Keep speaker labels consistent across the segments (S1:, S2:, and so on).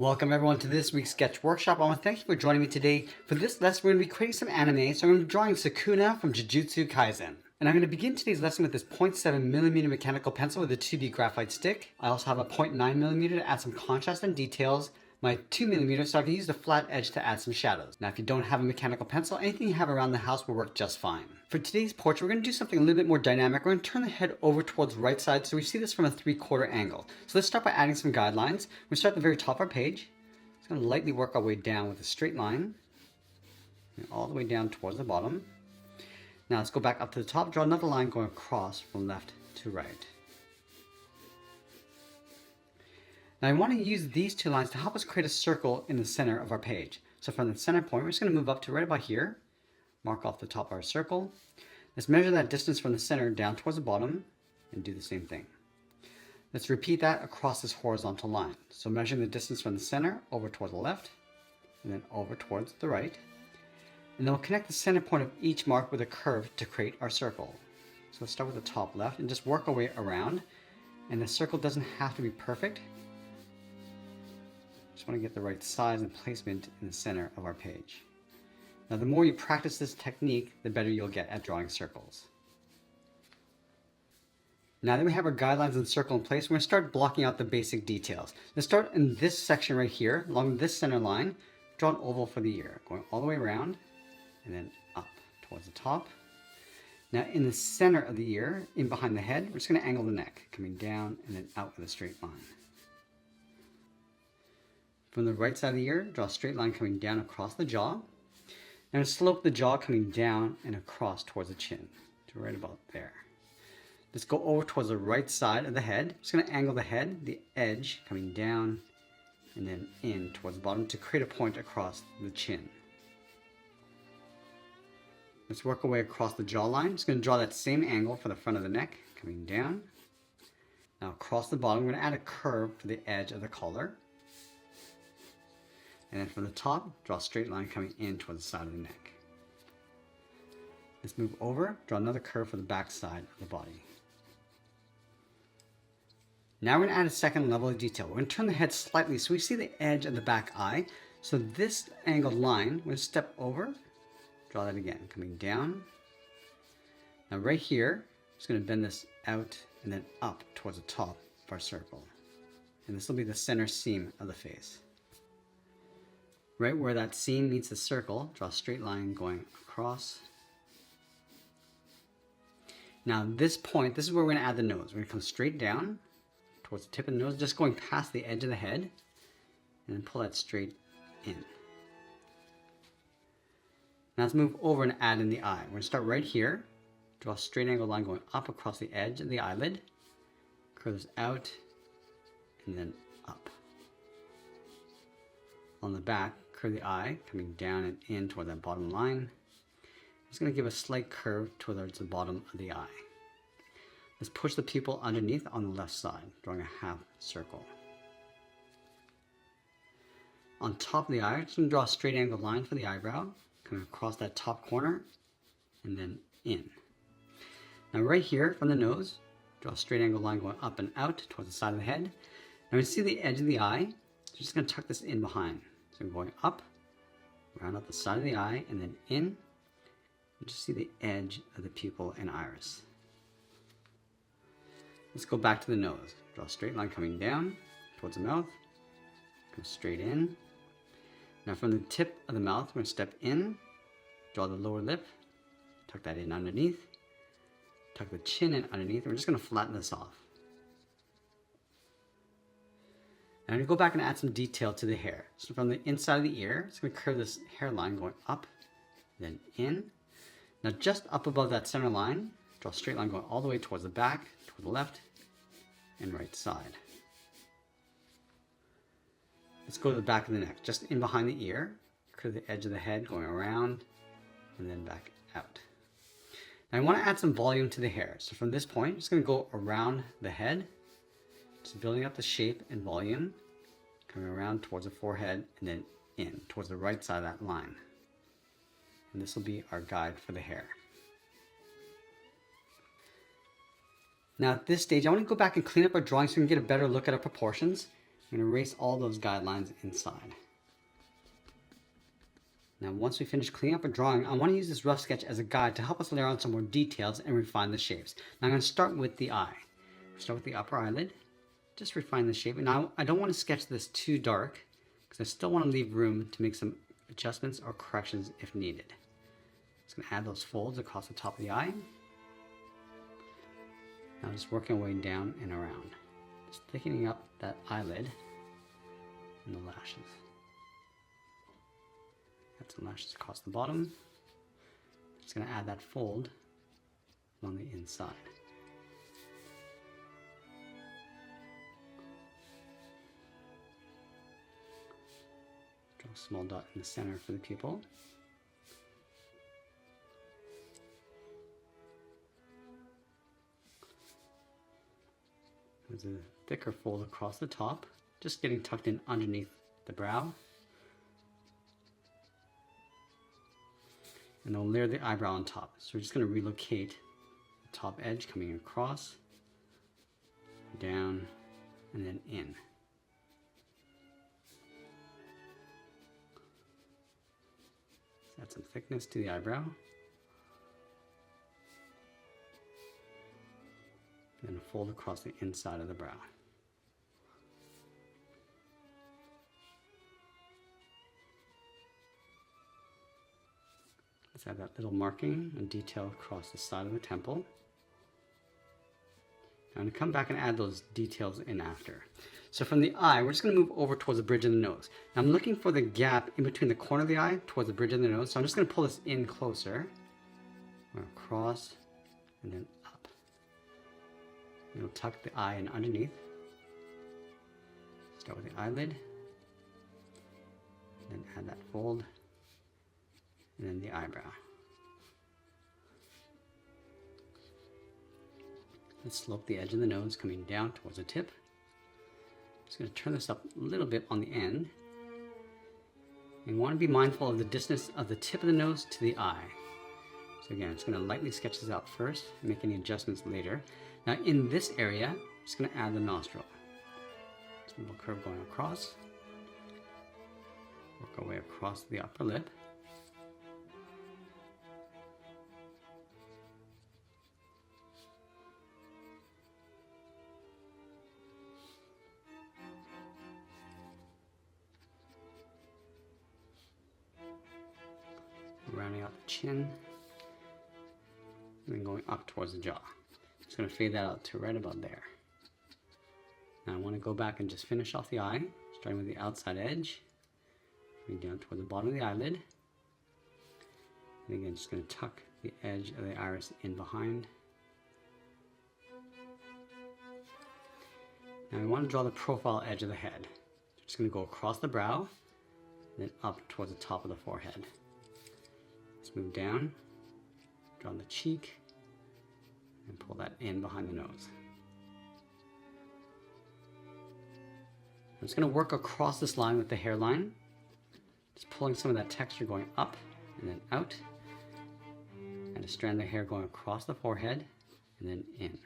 S1: Welcome everyone to this week's sketch workshop. I want to thank you for joining me today. For this lesson, we're going to be creating some anime. So I'm going to be drawing Sukuna from Jujutsu Kaisen. And I'm going to begin today's lesson with this 0.7mm mechanical pencil with a 2B graphite stick. I also have a 0.9mm to add some contrast and details. My 2mm, so I can use the flat edge to add some shadows. Now if you don't have a mechanical pencil, anything you have around the house will work just fine. For today's portrait, we're going to do something a little bit more dynamic. We're going to turn the head over towards the right side so we see this from a 3/4 angle. So let's start by adding some guidelines. We'll start at the very top of our page. Just going to lightly work our way down with a straight line. All the way down towards the bottom. Now let's go back up to the top, draw another line going across from left to right. Now I want to use these two lines to help us create a circle in the center of our page. So from the center point, we're just going to move up to right about here. Mark off the top of our circle. Let's measure that distance from the center down towards the bottom and do the same thing. Let's repeat that across this horizontal line. So measuring the distance from the center over towards the left and then over towards the right. And then we'll connect the center point of each mark with a curve to create our circle. So let's start with the top left and just work our way around. And the circle doesn't have to be perfect. Just want to get the right size and placement in the center of our page. Now the more you practice this technique, the better you'll get at drawing circles. Now that we have our guidelines and circle in place, we're going to start blocking out the basic details. Let's start in this section right here, along this center line, draw an oval for the ear, going all the way around and then up towards the top. Now in the center of the ear, in behind the head, we're just going to angle the neck, coming down and then out with a straight line. From the right side of the ear, draw a straight line coming down across the jaw. Now slope the jaw coming down and across towards the chin, to right about there. Let's go over towards the right side of the head. Just going to angle the head, the edge coming down and then in towards the bottom to create a point across the chin. Let's work our way across the jawline. Just going to draw that same angle for the front of the neck, coming down. Now across the bottom, we're going to add a curve for the edge of the collar. And then from the top, draw a straight line coming in towards the side of the neck. Let's move over, draw another curve for the back side of the body. Now we're going to add a second level of detail. We're going to turn the head slightly so we see the edge of the back eye. So this angled line, we're going to step over, draw that again, coming down. Now right here, I'm just going to bend this out and then up towards the top of our circle. And this will be the center seam of the face. Right where that seam meets the circle, draw a straight line going across. Now this point, this is where we're going to add the nose. We're going to come straight down towards the tip of the nose, just going past the edge of the head, and then pull that straight in. Now let's move over and add in the eye. We're going to start right here, draw a straight angle line going up across the edge of the eyelid, curve this out, and then up. On the back, curve the eye, coming down and in toward that bottom line. It's going to give a slight curve towards the bottom of the eye. Let's push the pupil underneath on the left side, drawing a half circle. On top of the eye, I'm just going to draw a straight angled line for the eyebrow, coming across that top corner, and then in. Now right here from the nose, draw a straight angled line going up and out towards the side of the head. Now we see the edge of the eye, so I'm just going to tuck this in behind. So we're going up, round up the side of the eye, and then in. And just see the edge of the pupil and iris. Let's go back to the nose. Draw a straight line coming down towards the mouth. Go straight in. Now from the tip of the mouth, we're going to step in, draw the lower lip, tuck that in underneath, tuck the chin in underneath, and we're just going to flatten this off. Now I'm going to go back and add some detail to the hair. So from the inside of the ear, it's going to curve this hairline going up, then in. Now just up above that center line, draw a straight line going all the way towards the back, toward the left and right side. Let's go to the back of the neck, just in behind the ear, curve the edge of the head going around and then back out. Now I want to add some volume to the hair. So from this point, I'm just going to go around the head, just building up the shape and volume, coming around towards the forehead and then in towards the right side of that line. And this will be our guide for the hair. Now at this stage, I want to go back and clean up our drawing so we can get a better look at our proportions. I'm going to erase all those guidelines inside. Now once we finish cleaning up our drawing, I want to use this rough sketch as a guide to help us layer on some more details and refine the shapes. Now I'm going to start with the eye. Start with the upper eyelid. Just refine the shape. And I don't want to sketch this too dark because I still want to leave room to make some adjustments or corrections if needed. Just going to add those folds across the top of the eye. Now just working our way down and around. Just thickening up that eyelid and the lashes. Add some lashes across the bottom. Just going to add that fold along the inside. Draw a small dot in the center for the pupil. There's a thicker fold across the top, just getting tucked in underneath the brow. And I'll layer the eyebrow on top. So we're just going to relocate the top edge coming across, down, and then in. Add some thickness to the eyebrow. And then fold across the inside of the brow. Let's add that little marking and detail across the side of the temple. I'm going to come back and add those details in after. So from the eye, we're just going to move over towards the bridge of the nose. Now I'm looking for the gap in between the corner of the eye towards the bridge of the nose. So I'm just going to pull this in closer. Across and then up. And we'll tuck the eye in underneath. Start with the eyelid. And then add that fold. And then the eyebrow. Let's slope the edge of the nose coming down towards the tip. Just going to turn this up a little bit on the end. And you want to be mindful of the distance of the tip of the nose to the eye. So again, I'm just going to lightly sketch this out first, make any adjustments later. Now in this area, I'm just going to add the nostril. Just a little curve going across. Work our way across the upper lip. Rounding out the chin, and then going up towards the jaw. Just going to fade that out to right about there. Now I want to go back and just finish off the eye, starting with the outside edge, going down toward the bottom of the eyelid, and again just going to tuck the edge of the iris in behind. Now we want to draw the profile edge of the head. So just going to go across the brow, and then up towards the top of the forehead. Let's move down, draw the cheek, and pull that in behind the nose. I'm just going to work across this line with the hairline, just pulling some of that texture going up and then out, and a strand of hair going across the forehead and then in.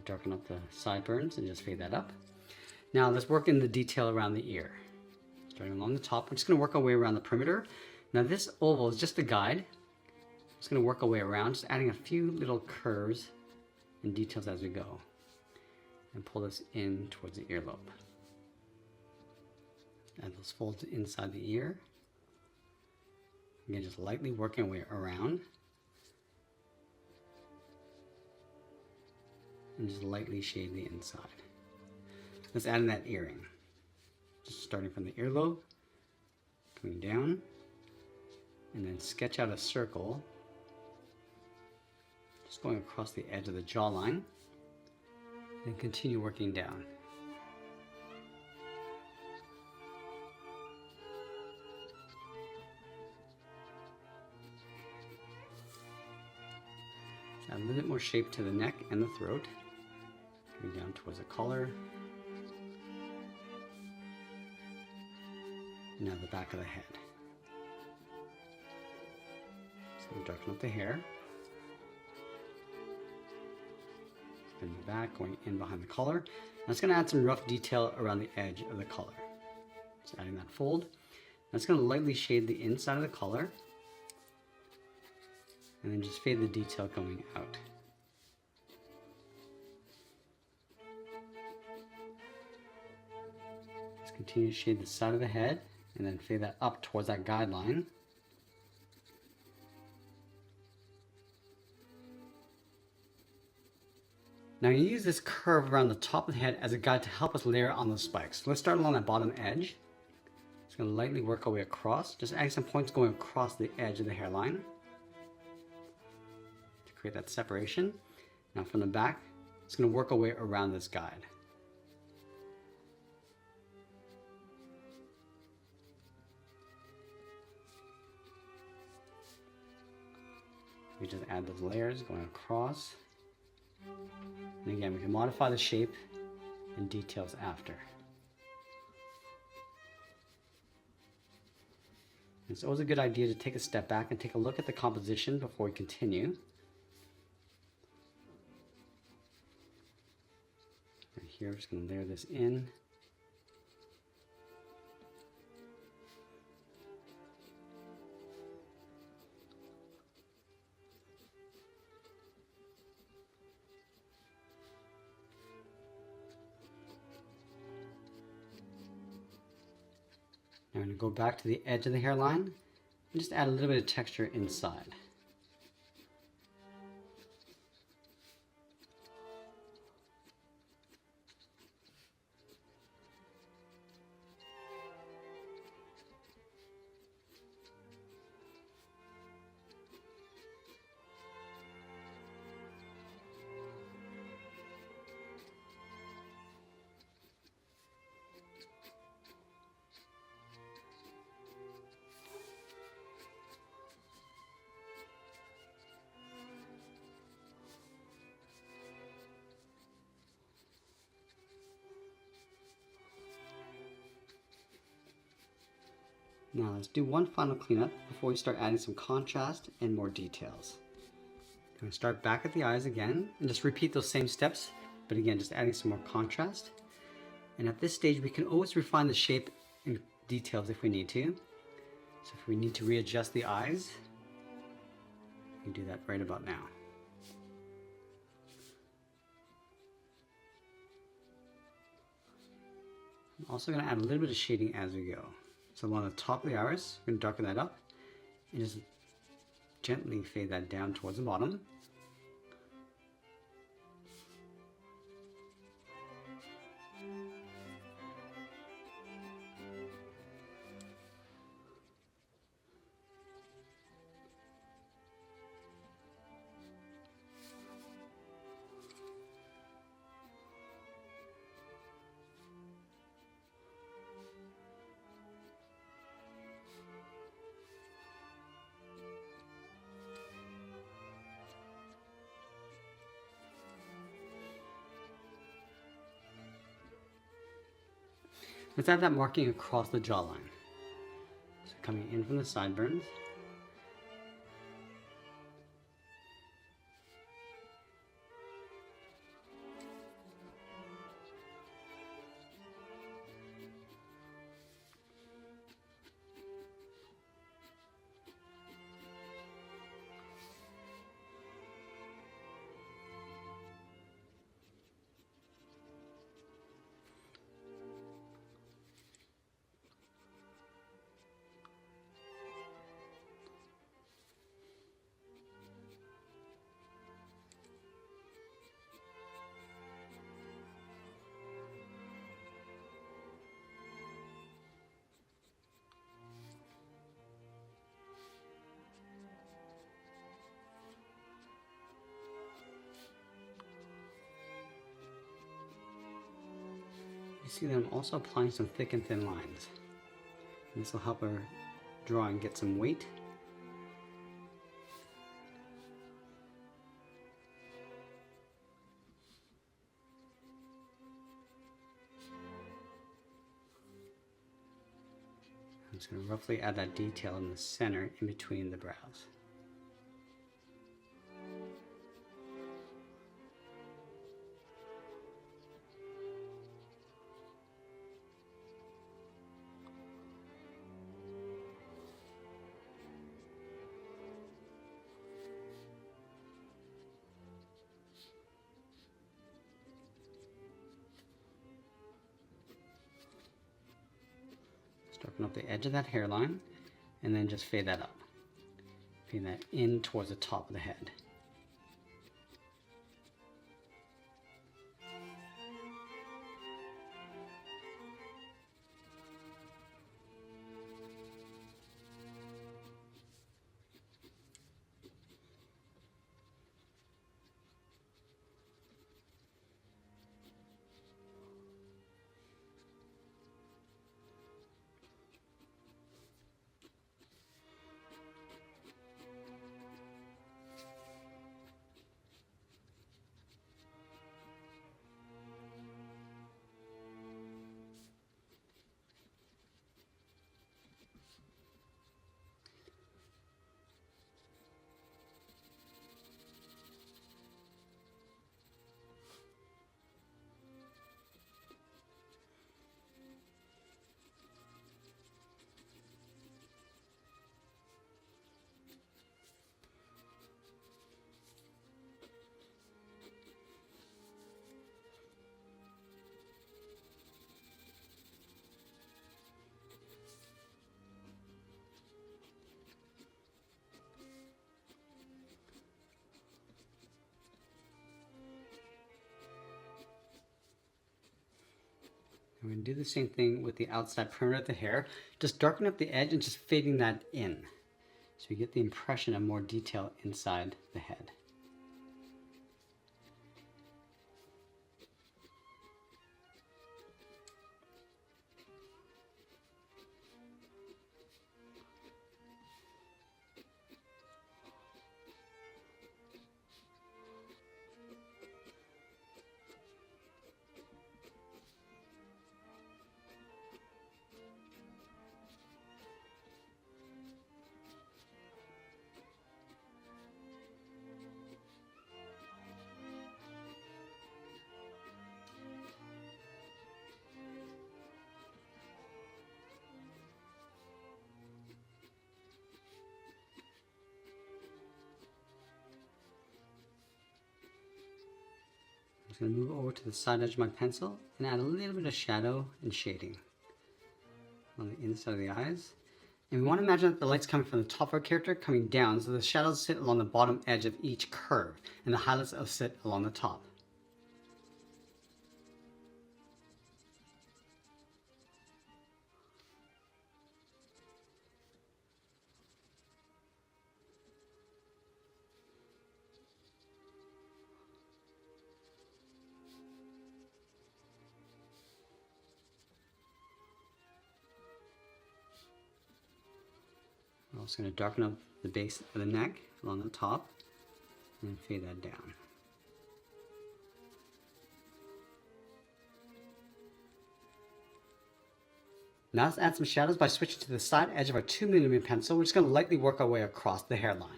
S1: Darken up the sideburns and just fade that up. Now let's work in the detail around the ear. Starting along the top, we're just going to work our way around the perimeter. Now this oval is just a guide. Just going to work our way around, just adding a few little curves and details as we go. And pull this in towards the earlobe. Add those folds inside the ear. Again, just lightly working our way around. And just lightly shade the inside. Let's add in that earring. Just starting from the earlobe, coming down, and then sketch out a circle, just going across the edge of the jawline, and continue working down. Add a little bit more shape to the neck and the throat. Coming down towards the collar. And now the back of the head. So we darken up the hair. Spin the back, going in behind the collar. Now it's going to add some rough detail around the edge of the collar. So adding that fold. Now it's going to lightly shade the inside of the collar. And then just fade the detail going out. Just continue to shade the side of the head and then fade that up towards that guideline. Now you use this curve around the top of the head as a guide to help us layer on those spikes. So let's start along that bottom edge. Just going to lightly work our way across, just adding some points going across the edge of the hairline to create that separation. Now from the back, it's going to work our way around this guide. We just add those layers going across. And again, we can modify the shape and details after. It's always a good idea to take a step back and take a look at the composition before we continue. Right here, I'm just going to layer this in. Now I'm going to go back to the edge of the hairline and just add a little bit of texture inside. Now let's do one final cleanup before we start adding some contrast and more details. I'm going to start back at the eyes again and just repeat those same steps, but again just adding some more contrast. And at this stage we can always refine the shape and details if we need to. So if we need to readjust the eyes, we can do that right about now. I'm also going to add a little bit of shading as we go. So along the top of the iris, we're going to darken that up and just gently fade that down towards the bottom. Let's add that marking across the jawline. So coming in from the sideburns. You see that I'm also applying some thick and thin lines. And this will help our drawing get some weight. just going to roughly add that detail in the center in between the brows. Darken up the edge of that hairline, and then just fade that up. Fade that in towards the top of the head. I'm going to do the same thing with the outside perimeter of the hair. Just darken up the edge and just fading that in. So you get the impression of more detail inside the head. I'm just going to move over to the side edge of my pencil and add a little bit of shadow and shading on the inside of the eyes. And we want to imagine that the light's coming from the top of our character coming down, so the shadows sit along the bottom edge of each curve and the highlights will sit along the top. I'm also going to darken up the base of the neck along the top and fade that down. Now let's add some shadows by switching to the side edge of our 2mm pencil. We're just going to lightly work our way across the hairline.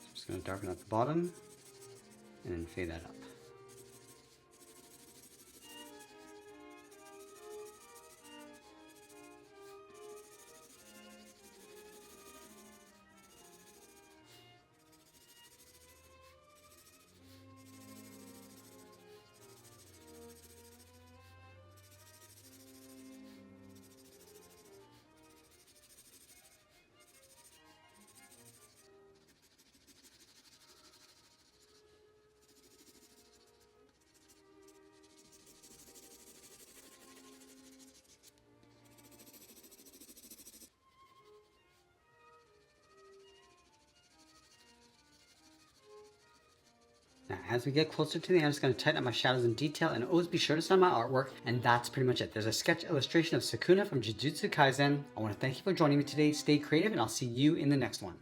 S1: So I'm just going to darken up the bottom and then fade that up. Now, as we get closer to the end, I'm just going to tighten up my shadows in detail, and always be sure to sign my artwork, and that's pretty much it. There's a sketch illustration of Sukuna from Jujutsu Kaisen. I want to thank you for joining me today. Stay creative, and I'll see you in the next one.